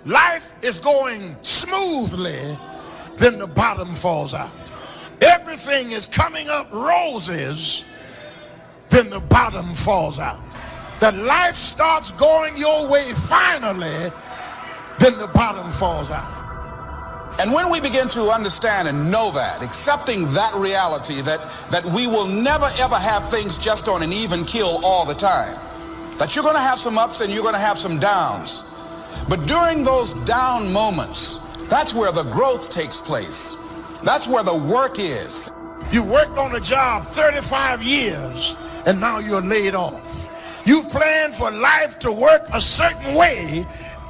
Life is going smoothly, then the bottom falls out. Everything is coming up roses, then the bottom falls out. That life starts going your way finally, then the bottom falls out. And when we begin to understand and know that, accepting that reality that we will never ever have things just on an even keel all the time, that you're going to have some ups and you're going to have some downs. But during those down moments, that's where the growth takes place. That's where the work is. You worked on a job 35 years and now you're laid off. You planned for life to work a certain way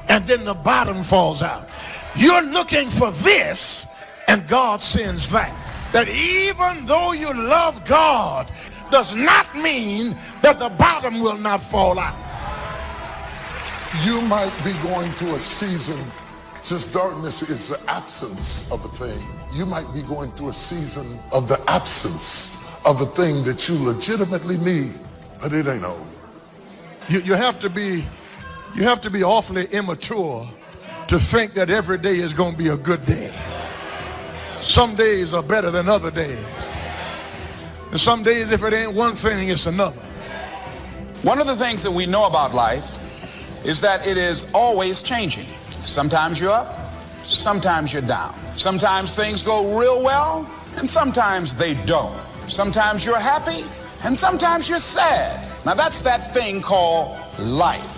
and then the bottom falls out. You're looking for this and God sends that. That even though you love God does not mean that the bottom will not fall out. You might be going through a season, since darkness is the absence of a thing. You might be going through a season of the absence of a thing that you legitimately need, but it ain't over. You have to be awfully immature to think that every day is going to be a good day. Some days are better than other days. And some days, if it ain't one thing, it's another. One of the things that we know about life is that it is always changing. Sometimes you're up, sometimes you're down. Sometimes things go real well, and sometimes they don't. Sometimes you're happy, and sometimes you're sad. Now that's that thing called life.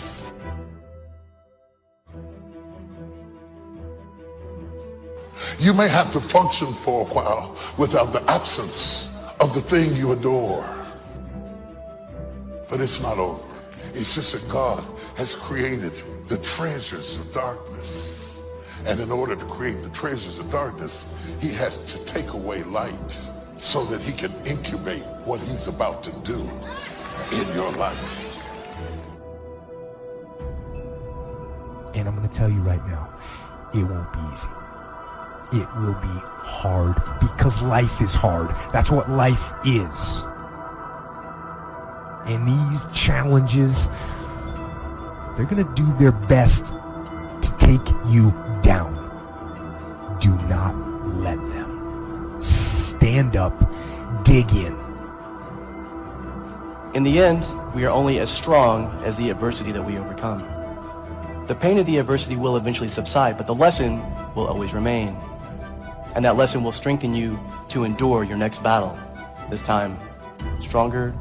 You may have to function for a while without the absence of the thing you adore. But it's not over. It's just that God has created the treasures of darkness. And in order to create the treasures of darkness, he has to take away light so that he can incubate what he's about to do in your life. And I'm going to tell you right now, it won't be easy. It will be hard because life is hard. That's what life is. And these challenges, they're going to do their best to take you down. Do not let them. Stand up, dig in. In the end, we are only as strong as the adversity that we overcome. The pain of the adversity will eventually subside, but the lesson will always remain. And that lesson will strengthen you to endure your next battle, this time stronger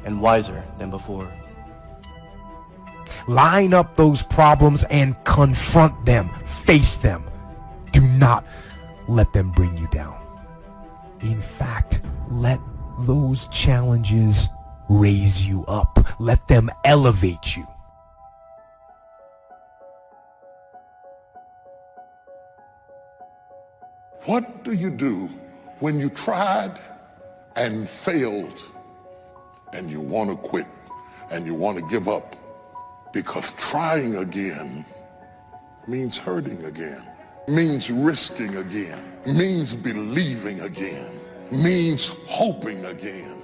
and wiser than before. Line up those problems and confront them. Face them. Do not let them bring you down. In fact, let those challenges raise you up. Let them elevate you. What do you do when you tried and failed and you want to quit and you want to give up? Because trying again means hurting again, means risking again, means believing again, means hoping again.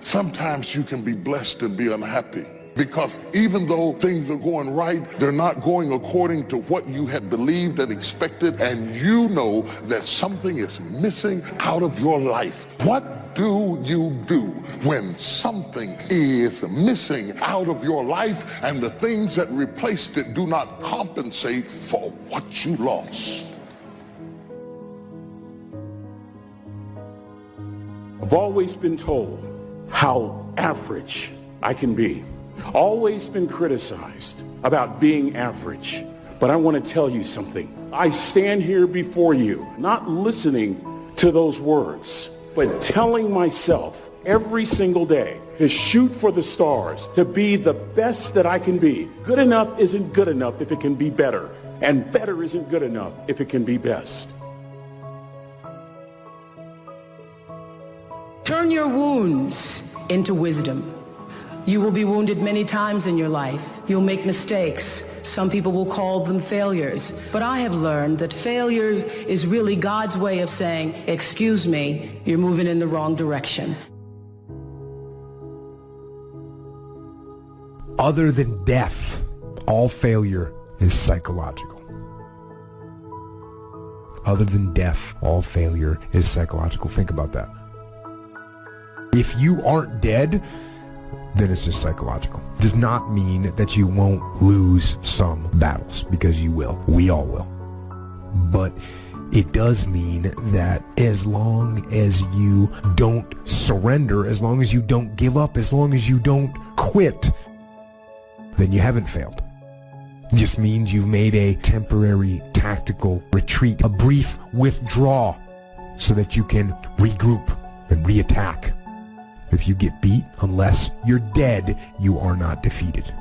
Sometimes you can be blessed and be unhappy. Because even though things are going right, they're not going according to what you had believed and expected, and you know that something is missing out of your life. What do you do when something is missing out of your life and the things that replaced it do not compensate for what you lost? I've always been told how average I can be. Always been criticized about being average. But I want to tell you something. I stand here before you, not listening to those words, but telling myself every single day to shoot for the stars, to be the best that I can be. Good enough isn't good enough if it can be better, and better isn't good enough if it can be best. Turn your wounds into wisdom. You will be wounded many times in your life. You'll make mistakes. Some people will call them failures. But I have learned that failure is really God's way of saying, excuse me, you're moving in the wrong direction. Other than death, all failure is psychological. Other than death, all failure is psychological. Think about that. If you aren't dead, then it's just psychological. It does not mean that you won't lose some battles, because you will. We all will. But it does mean that as long as you don't surrender, as long as you don't give up, as long as you don't quit, then you haven't failed. It just means you've made a temporary tactical retreat, a brief withdrawal, so that you can regroup and reattack. If you get beat, unless you're dead, you are not defeated.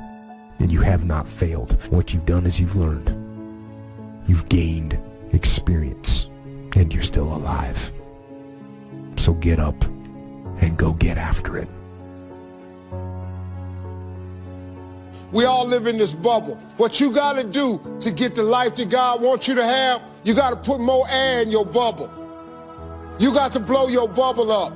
And you have not failed. What you've done is you've learned. You've gained experience. And you're still alive. So get up and go get after it. We all live in this bubble. What you got to do to get the life that God wants you to have, you got to put more air in your bubble. You got to blow your bubble up.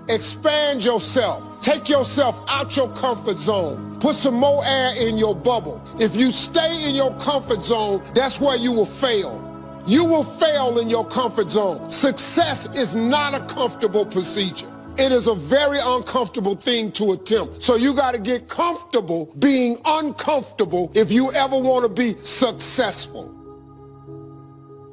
Expand yourself. Take yourself out your comfort zone. Put some more air in your bubble. If you stay in your comfort zone, that's where you will fail. You will fail in your comfort zone. Success is not a comfortable procedure. It is a very uncomfortable thing to attempt. So you got to get comfortable being uncomfortable if you ever want to be successful.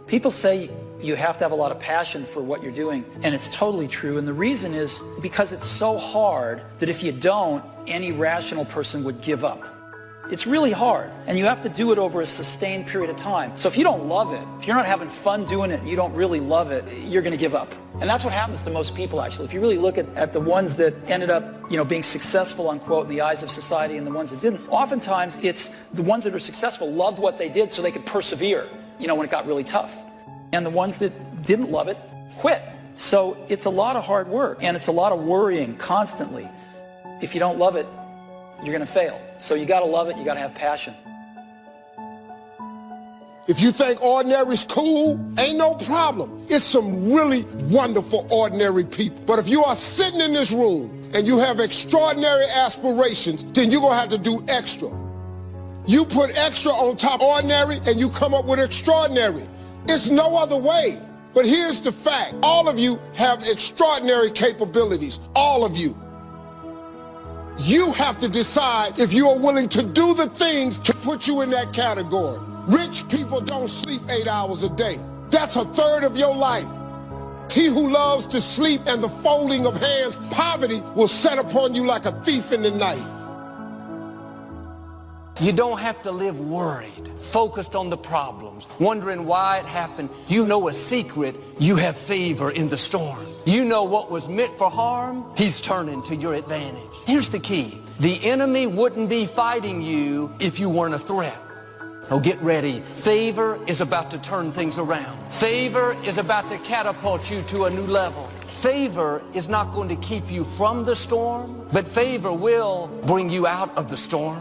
People say you have to have a lot of passion for what you're doing, and it's totally true. And the reason is because it's so hard that if you don't, any rational person would give up. It's really hard, and you have to do it over a sustained period of time. So if you don't love it, if you're not having fun doing it, and you don't really love it, you're going to give up. And that's what happens to most people, actually. If you really look at the ones that ended up, being successful, unquote, in the eyes of society, and the ones that didn't, oftentimes it's the ones that are successful loved what they did so they could persevere, when it got really tough. And the ones that didn't love it quit. So it's a lot of hard work, and it's a lot of worrying constantly. If you don't love it, you're going to fail. So you got to love it. You got to have passion. If you think ordinary's cool, ain't no problem. It's some really wonderful ordinary people. But if you are sitting in this room and you have extraordinary aspirations, then you're going to have to do extra. You put extra on top of ordinary and you come up with extraordinary. It's no other way. But here's the fact. All of you have extraordinary capabilities. All of you. You have to decide if you are willing to do the things to put you in that category. Rich people don't sleep 8 hours a day. That's a third of your life. He who loves to sleep and the folding of hands, poverty will set upon you like a thief in the night. You don't have to live worried, focused on the problems, wondering why it happened. You know a secret. You have favor in the storm. You know what was meant for harm, he's turning to your advantage. Here's the key. The enemy wouldn't be fighting you if you weren't a threat. Oh, get ready. Favor is about to turn things around. Favor is about to catapult you to a new level. Favor is not going to keep you from the storm, but favor will bring you out of the storm.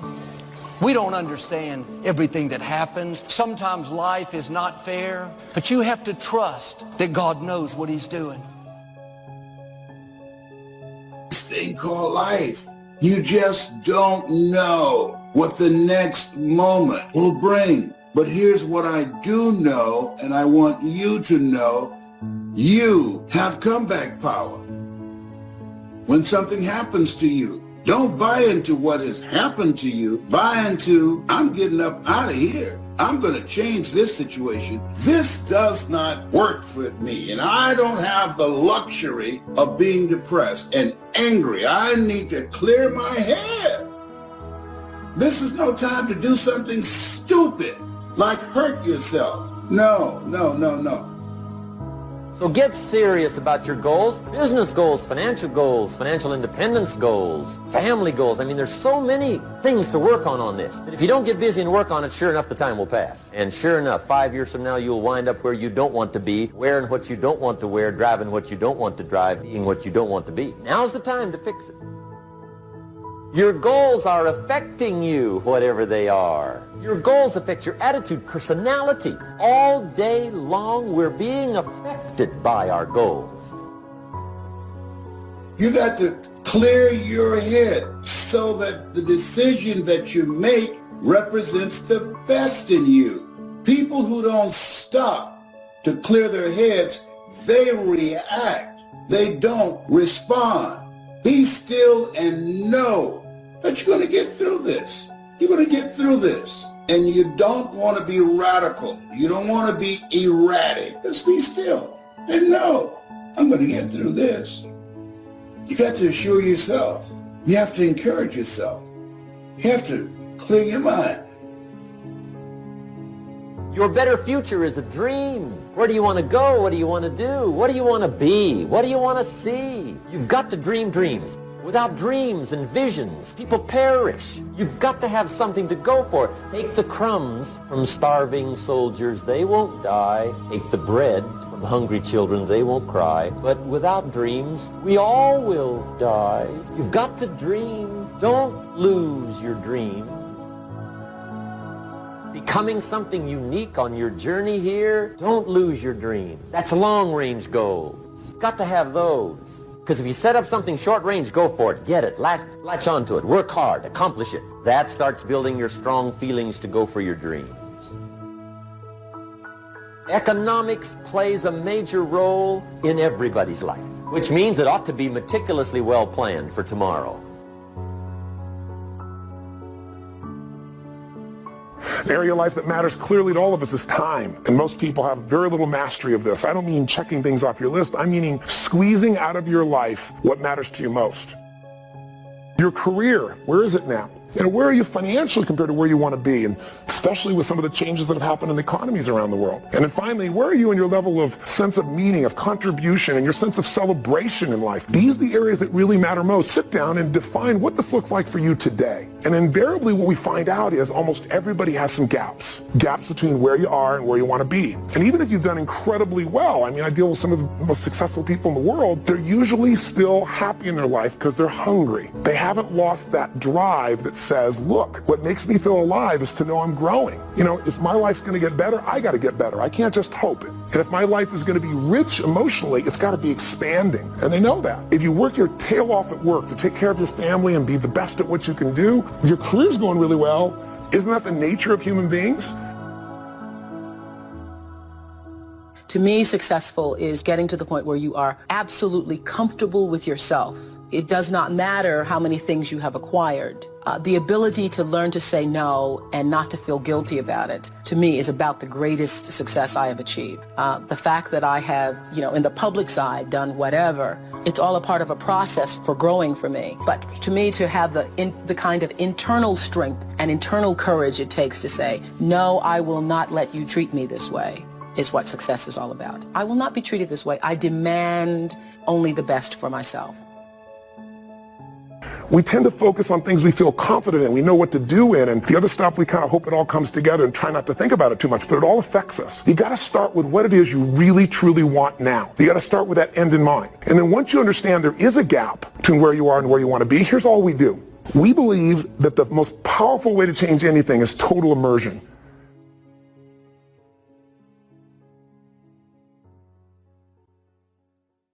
We don't understand everything that happens. Sometimes life is not fair, but you have to trust that God knows what he's doing. This thing called life. You just don't know what the next moment will bring. But here's what I do know, and I want you to know. You have comeback power. When something happens to you, don't buy into what has happened to you. Buy into, I'm getting up out of here. I'm going to change this situation. This does not work for me, and I don't have the luxury of being depressed and angry. I need to clear my head. This is no time to do something stupid, like hurt yourself. No. So get serious about your goals, business goals, financial independence goals, family goals. I mean, there's so many things to work on this. But if you don't get busy and work on it, sure enough, the time will pass. And sure enough, 5 years from now, you'll wind up where you don't want to be, wearing what you don't want to wear, driving what you don't want to drive, being what you don't want to be. Now's the time to fix it. Your goals are affecting you, whatever they are. Your goals affect your attitude, personality. All day long, we're being affected by our goals. You got to Clear your head so that the decision that you make represents the best in you. People who don't stop to clear their heads, they react. They don't respond. Be still and know that you're going to get through this. You're going to get through this. And you don't want to be radical. You don't want to be erratic. Just be still and know I'm going to get through this. You got to assure yourself. You have to encourage yourself. You have to clear your mind. Your better future is a dream. Where do you want to go? What do you want to do? What do you want to be? What do you want to see? You've got to dream dreams. Without dreams and visions, people perish. You've got to have something to go for. Take the crumbs from starving soldiers, they won't die. Take the bread from hungry children, they won't cry. But without dreams, we all will die. You've got to dream. Don't lose your dreams. Becoming something unique on your journey here, don't lose your dream. That's long-range goals. Got to have those. Because if you set up something short-range, go for it. Get it. Latch onto it. Work hard. Accomplish it. That starts building your strong feelings to go for your dreams. Economics plays a major role in everybody's life, which means it ought to be meticulously well planned for tomorrow. An area of life that matters clearly to all of us is time. And most people have very little mastery of this. I don't mean checking things off your list. I'm meaning squeezing out of your life what matters to you most. Your career, where is it now? And where are you financially compared to where you want to be? And especially with some of the changes that have happened in the economies around the world. And then finally, where are you in your level of sense of meaning, of contribution, and your sense of celebration in life? These are the areas that really matter most. Sit down and define what this looks like for you today. And invariably what we find out is almost everybody has some gaps. Gaps between where you are and where you want to be. And even if you've done incredibly well, I mean, I deal with some of the most successful people in the world, they're usually still happy in their life because they're hungry. They haven't lost that drive that says, look, what makes me feel alive is to know I'm growing. You know, if my life's going to get better, I got to get better. I can't just hope it. And if my life is going to be rich emotionally, it's got to be expanding. And they know that. If you work your tail off at work to take care of your family and be the best at what you can do, if your career's going really well, isn't that the nature of human beings? To me, successful is getting to the point where you are absolutely comfortable with yourself. It does not matter how many things you have acquired. The ability to learn to say no and not to feel guilty about it, to me, is about the greatest success I have achieved. The fact that I have, in the public side, done whatever, it's all a part of a process for growing for me. But to me, to have the kind of internal strength and internal courage it takes to say, no, I will not let you treat me this way, is what success is all about. I will not be treated this way. I demand only the best for myself. We tend to focus on things we feel confident in, we know what to do in, and the other stuff we kind of hope it all comes together and try not to think about it too much, but it all affects us. You got to start with what it is you really, truly want now. You got to start with that end in mind. And then once you understand there is a gap between where you are and where you want to be, here's all we do. We believe that the most powerful way to change anything is total immersion.